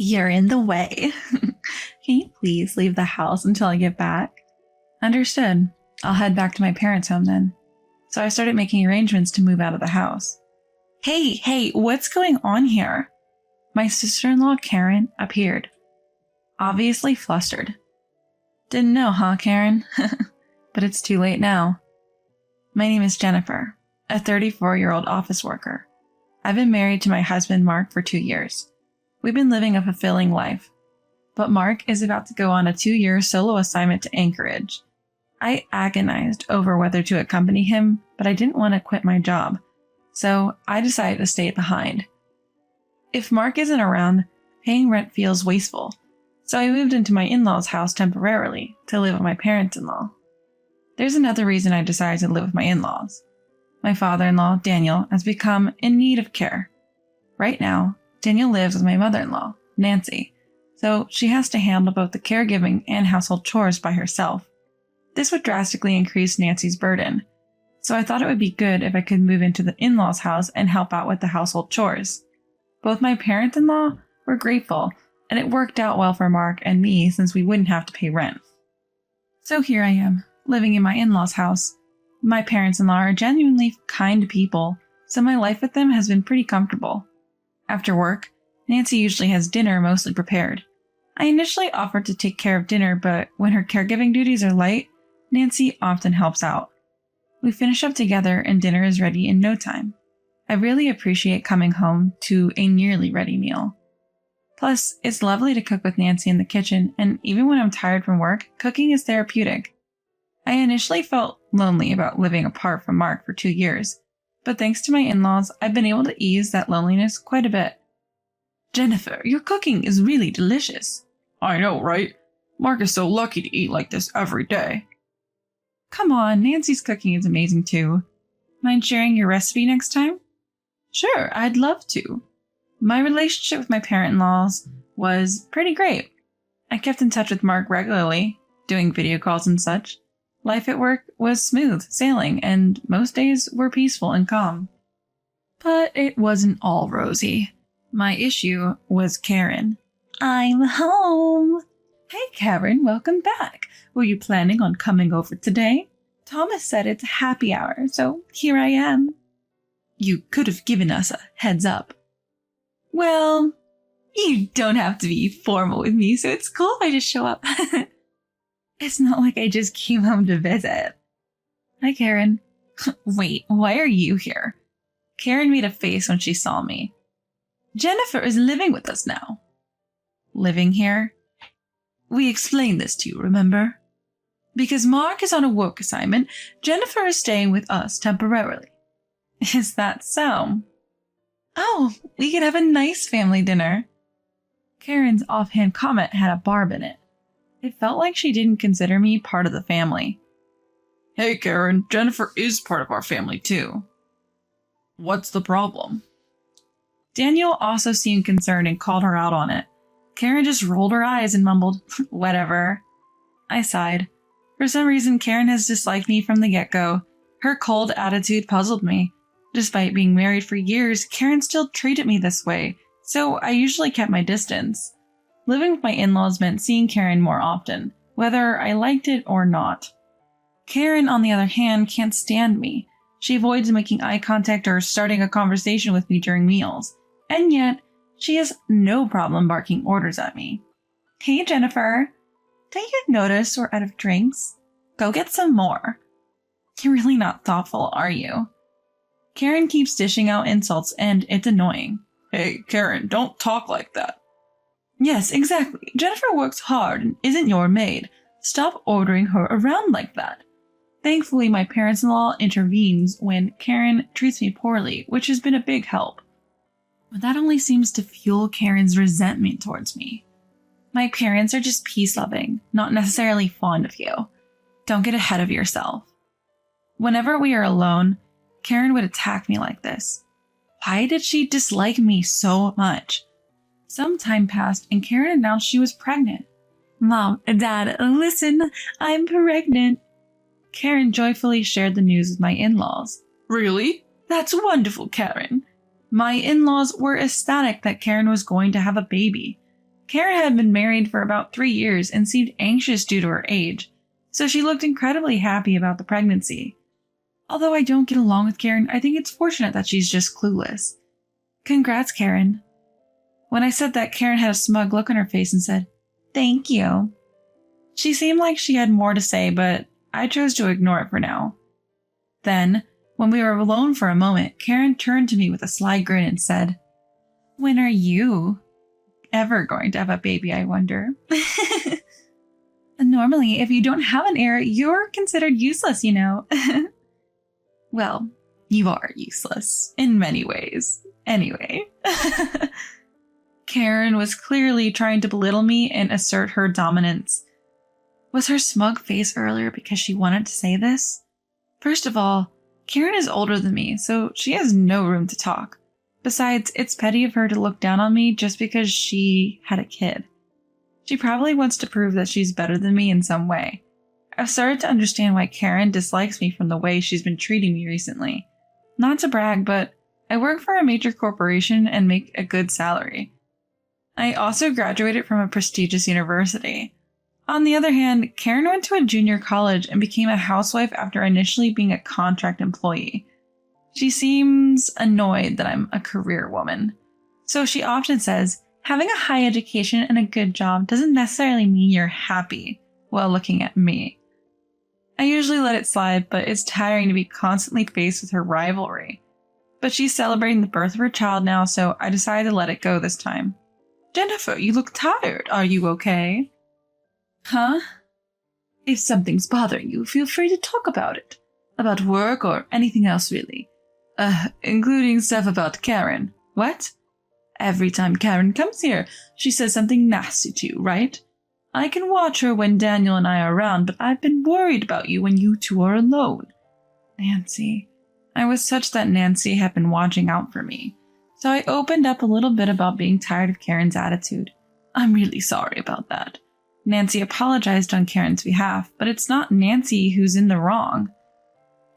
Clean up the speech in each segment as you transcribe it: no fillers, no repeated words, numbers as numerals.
You're in the way. Can you please leave the house until I get back? Understood. I'll head back to my parents' home then. So I started making arrangements to move out of the house. Hey, what's going on here? My sister-in-law, Karen, appeared, obviously flustered. Didn't know, huh, Karen? But it's too late now. My name is Jennifer, a 34-year-old office worker. I've been married to my husband, Mark, for 2 years. We've been living a fulfilling life. But Mark is about to go on a 2-year solo assignment to Anchorage. I agonized over whether to accompany him, but I didn't want to quit my job, so I decided to stay behind. If Mark isn't around, paying rent feels wasteful, so I moved into my in-laws' house temporarily to live with my parents-in-law. There's another reason I decided to live with my in-laws. My father-in-law, Daniel, has become in need of care. Right now, Daniel lives with my mother-in-law, Nancy, so she has to handle both the caregiving and household chores by herself. This would drastically increase Nancy's burden, so I thought it would be good if I could move into the in-laws' house and help out with the household chores. Both my parents-in-law were grateful, and it worked out well for Mark and me since we wouldn't have to pay rent. So here I am, living in my in-laws' house. My parents-in-law are genuinely kind people, so my life with them has been pretty comfortable. After work, Nancy usually has dinner mostly prepared. I initially offered to take care of dinner, but when her caregiving duties are light, Nancy often helps out. We finish up together and dinner is ready in no time. I really appreciate coming home to a nearly ready meal. Plus, it's lovely to cook with Nancy in the kitchen, and even when I'm tired from work, cooking is therapeutic. I initially felt lonely about living apart from Mark for 2 years, but thanks to my in-laws, I've been able to ease that loneliness quite a bit. Jennifer, your cooking is really delicious. I know, right? Mark is so lucky to eat like this every day. Come on, Nancy's cooking is amazing too. Mind sharing your recipe next time? Sure, I'd love to. My relationship with my parent-in-laws was pretty great. I kept in touch with Mark regularly, doing video calls and such. Life at work was smooth sailing, and most days were peaceful and calm. But it wasn't all rosy. My issue was Karen. I'm home. Hey Karen, welcome back. Were you planning on coming over today? Thomas said it's happy hour, so here I am. You could have given us a heads up. Well, you don't have to be formal with me, so it's cool if I just show up. It's not like I just came home to visit. Hi, Karen. Wait, why are you here? Karen made a face when she saw me. Jennifer is living with us now. Living here? We explained this to you, remember? Because Mark is on a work assignment, Jennifer is staying with us temporarily. Is that so? Oh, we could have a nice family dinner. Karen's offhand comment had a barb in it. It felt like she didn't consider me part of the family. Hey Karen, Jennifer is part of our family too. What's the problem? Daniel also seemed concerned and called her out on it. Karen just rolled her eyes and mumbled, whatever. I sighed. For some reason, Karen has disliked me from the get-go. Her cold attitude puzzled me. Despite being married for years, Karen still treated me this way, so I usually kept my distance. Living with my in-laws meant seeing Karen more often, whether I liked it or not. Karen, on the other hand, can't stand me. She avoids making eye contact or starting a conversation with me during meals. And yet, she has no problem barking orders at me. Hey, Jennifer. Don't you notice we're out of drinks? Go get some more. You're really not thoughtful, are you? Karen keeps dishing out insults, and it's annoying. Hey, Karen, don't talk like that. Yes, exactly. Jennifer works hard and isn't your maid. Stop ordering her around like that. Thankfully, my parents-in-law intervenes when Karen treats me poorly, which has been a big help. But that only seems to fuel Karen's resentment towards me. My parents are just peace-loving, not necessarily fond of you. Don't get ahead of yourself. Whenever we are alone, Karen would attack me like this. Why did she dislike me so much? Some time passed and Karen announced she was pregnant. Mom, Dad, listen, I'm pregnant. Karen joyfully shared the news with my in-laws. Really? That's wonderful, Karen. My in-laws were ecstatic that Karen was going to have a baby. Karen had been married for about 3 years and seemed anxious due to her age, so she looked incredibly happy about the pregnancy. Although I don't get along with Karen, I think it's fortunate that she's just clueless. Congrats, Karen. When I said that, Karen had a smug look on her face and said, "Thank you." She seemed like she had more to say, but I chose to ignore it for now. Then, when we were alone for a moment, Karen turned to me with a sly grin and said, "When are you ever going to have a baby, I wonder?" Normally, if you don't have an heir, you're considered useless, you know. Well, you are useless in many ways. Anyway. Karen was clearly trying to belittle me and assert her dominance. Was her smug face earlier because she wanted to say this? First of all, Karen is older than me, so she has no room to talk. Besides, it's petty of her to look down on me just because she had a kid. She probably wants to prove that she's better than me in some way. I've started to understand why Karen dislikes me from the way she's been treating me recently. Not to brag, but I work for a major corporation and make a good salary. I also graduated from a prestigious university. On the other hand, Karen went to a junior college and became a housewife after initially being a contract employee. She seems annoyed that I'm a career woman. So she often says, having a high education and a good job doesn't necessarily mean you're happy while looking at me. I usually let it slide, but it's tiring to be constantly faced with her rivalry. But she's celebrating the birth of her child now, so I decided to let it go this time. "Jennifer, you look tired. Are you okay?" "Huh? If something's bothering you, feel free to talk about it. About work or anything else, really. Including stuff about Karen. What? Every time Karen comes here, she says something nasty to you, right? I can watch her when Daniel and I are around, but I've been worried about you when you two are alone." Nancy. I was touched that Nancy had been watching out for me. So I opened up a little bit about being tired of Karen's attitude. "I'm really sorry about that." Nancy apologized on Karen's behalf, but it's not Nancy who's in the wrong.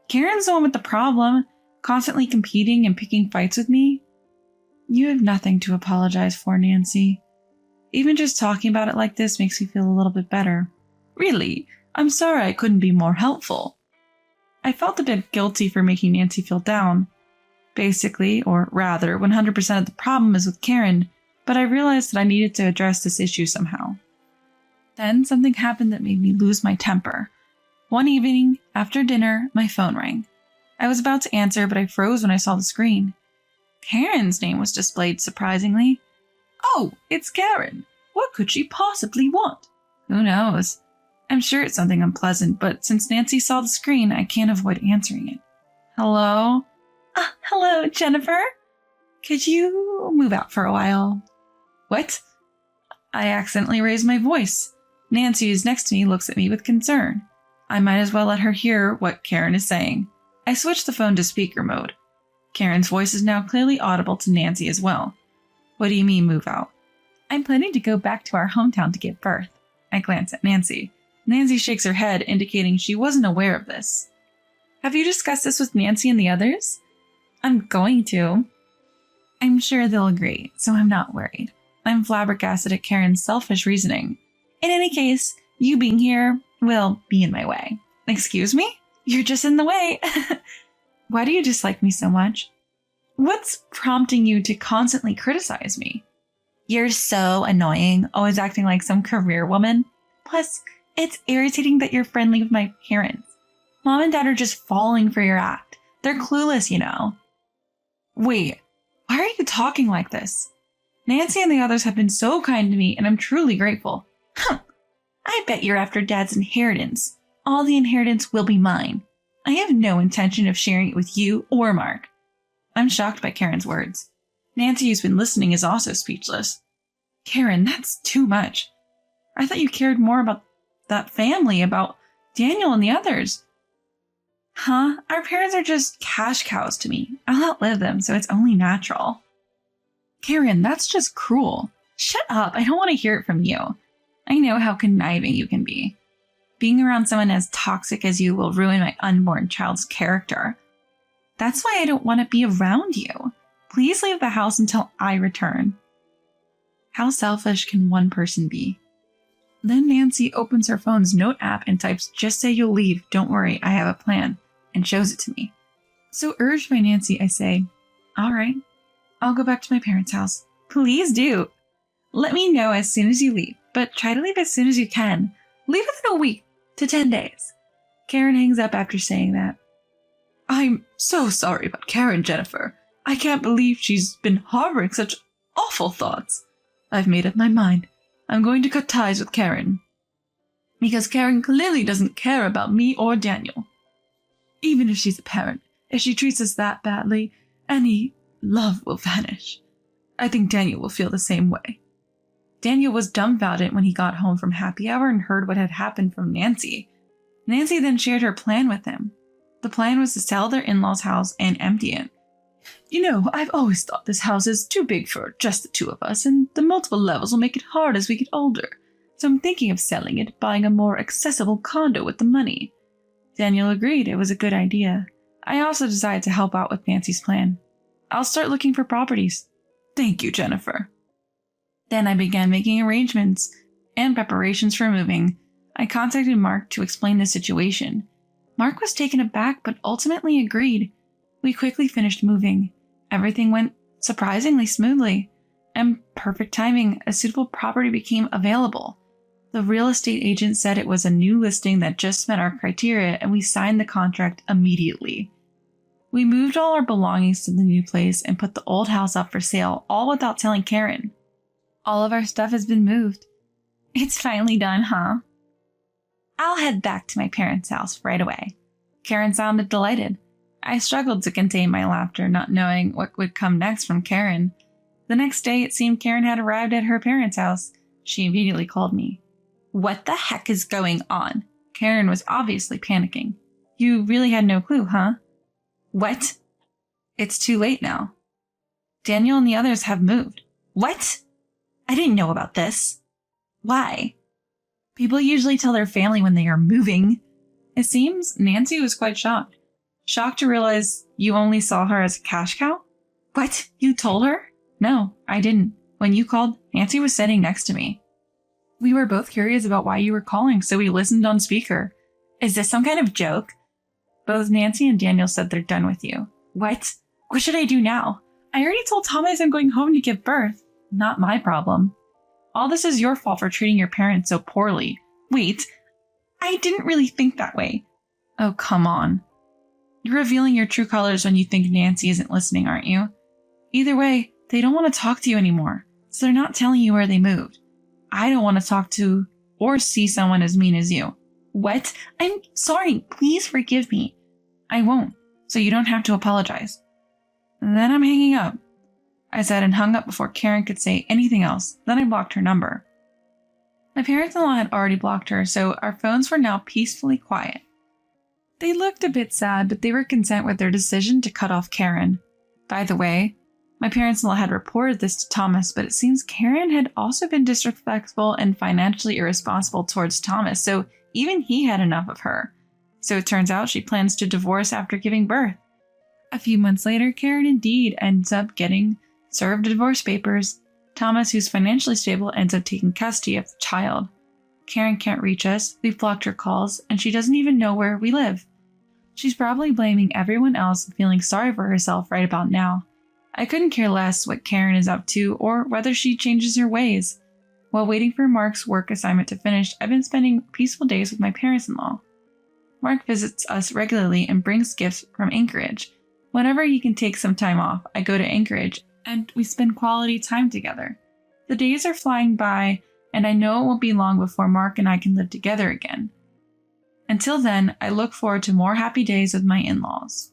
Karen's the one with the problem, constantly competing and picking fights with me. You have nothing to apologize for, Nancy. Even just talking about it like this makes me feel a little bit better. Really, I'm sorry I couldn't be more helpful. I felt a bit guilty for making Nancy feel down. Basically, or rather, 100% of the problem is with Karen, but I realized that I needed to address this issue somehow. Then something happened that made me lose my temper. One evening, after dinner, my phone rang. I was about to answer, but I froze when I saw the screen. Karen's name was displayed surprisingly. "Oh, it's Karen. What could she possibly want?" Who knows? I'm sure it's something unpleasant, but since Nancy saw the screen, I can't avoid answering it. "Hello?" "Hello, Jennifer. Could you move out for a while?" "What?" I accidentally raised my voice. Nancy, who's next to me, looks at me with concern. I might as well let her hear what Karen is saying. I switched the phone to speaker mode. Karen's voice is now clearly audible to Nancy as well. "What do you mean, move out?" "I'm planning to go back to our hometown to give birth." I glance at Nancy. Nancy shakes her head, indicating she wasn't aware of this. "Have you discussed this with Nancy and the others?" "I'm going to." I'm sure they'll agree, so I'm not worried. I'm flabbergasted at Karen's selfish reasoning. In any case, you being here will be in my way. "Excuse me? You're just in the way." "Why do you dislike me so much?" "What's prompting you to constantly criticize me?" "You're so annoying, always acting like some career woman. Plus, it's irritating that you're friendly with my parents. Mom and Dad are just falling for your act. They're clueless, you know." "Wait, why are you talking like this? Nancy and the others have been so kind to me, and I'm truly grateful." "I bet you're after Dad's inheritance. All the inheritance will be mine. I have no intention of sharing it with you or Mark." I'm shocked by Karen's words. Nancy, who's been listening, is also speechless. "Karen, that's too much. I thought you cared more about that family, about Daniel and the others." Our parents are just cash cows to me. I'll outlive them, so it's only natural." "Karen, that's just cruel." "Shut up, I don't want to hear it from you. I know how conniving you can be. Being around someone as toxic as you will ruin my unborn child's character. That's why I don't want to be around you. Please leave the house until I return." How selfish can one person be? Then Nancy opens her phone's note app and types, "Just say you'll leave. Don't worry, I have a plan," and shows it to me. So urged by Nancy, I say, "All right, I'll go back to my parents' house." "Please do. Let me know as soon as you leave, but try to leave as soon as you can. Leave within a week to 10 days. Karen hangs up after saying that. "I'm so sorry about Karen, Jennifer. I can't believe she's been harboring such awful thoughts. I've made up my mind. I'm going to cut ties with Karen. Because Karen clearly doesn't care about me or Daniel. Even if she's a parent, if she treats us that badly, any love will vanish. I think Daniel will feel the same way." Daniel was dumbfounded when he got home from happy hour and heard what had happened from Nancy. Nancy then shared her plan with him. The plan was to sell their in-laws' house and empty it. "You know, I've always thought this house is too big for just the two of us, and the multiple levels will make it hard as we get older. So I'm thinking of selling it, buying a more accessible condo with the money." Daniel agreed it was a good idea. I also decided to help out with Nancy's plan. "I'll start looking for properties." "Thank you, Jennifer." Then I began making arrangements and preparations for moving. I contacted Mark to explain the situation. Mark was taken aback but ultimately agreed. We quickly finished moving. Everything went surprisingly smoothly. And perfect timing, a suitable property became available. The real estate agent said it was a new listing that just met our criteria, and we signed the contract immediately. We moved all our belongings to the new place and put the old house up for sale, all without telling Karen. All of our stuff has been moved. It's finally done, huh? I'll head back to my parents' house right away. Karen sounded delighted. I struggled to contain my laughter, not knowing what would come next from Karen. The next day, it seemed Karen had arrived at her parents' house. She immediately called me. "What the heck is going on?" Karen was obviously panicking. "You really had no clue, huh?" "What?" "It's too late now. Daniel and the others have moved." "What? I didn't know about this." "Why?" "People usually tell their family when they are moving." It seems Nancy was quite shocked. Shocked to realize you only saw her as a cash cow? "What? You told her?" "No, I didn't. When you called, Nancy was sitting next to me. We were both curious about why you were calling, so we listened on speaker." "Is this some kind of joke?" "Both Nancy and Daniel said they're done with you." "What? What should I do now?" "I already told Thomas I'm going home to give birth." "Not my problem. All this is your fault for treating your parents so poorly." "Wait, I didn't really think that way." "Oh, come on. You're revealing your true colors when you think Nancy isn't listening, aren't you? Either way, they don't want to talk to you anymore, so they're not telling you where they moved. I don't want to talk to or see someone as mean as you." "What? I'm sorry. Please forgive me." "I won't, so you don't have to apologize." Then I'm hanging up, I said, and hung up before Karen could say anything else. Then I blocked her number. My parents-in-law had already blocked her, so our phones were now peacefully quiet. They looked a bit sad, but they were content with their decision to cut off Karen. By the way, my parents-in-law had reported this to Thomas, but it seems Karen had also been disrespectful and financially irresponsible towards Thomas, so even he had enough of her. So it turns out she plans to divorce after giving birth. A few months later, Karen indeed ends up getting served divorce papers. Thomas, who's financially stable, ends up taking custody of the child. Karen can't reach us, we've blocked her calls, and she doesn't even know where we live. She's probably blaming everyone else and feeling sorry for herself right about now. I couldn't care less what Karen is up to or whether she changes her ways. While waiting for Mark's work assignment to finish, I've been spending peaceful days with my parents-in-law. Mark visits us regularly and brings gifts from Anchorage. Whenever he can take some time off, I go to Anchorage and we spend quality time together. The days are flying by, and I know it won't be long before Mark and I can live together again. Until then, I look forward to more happy days with my in-laws.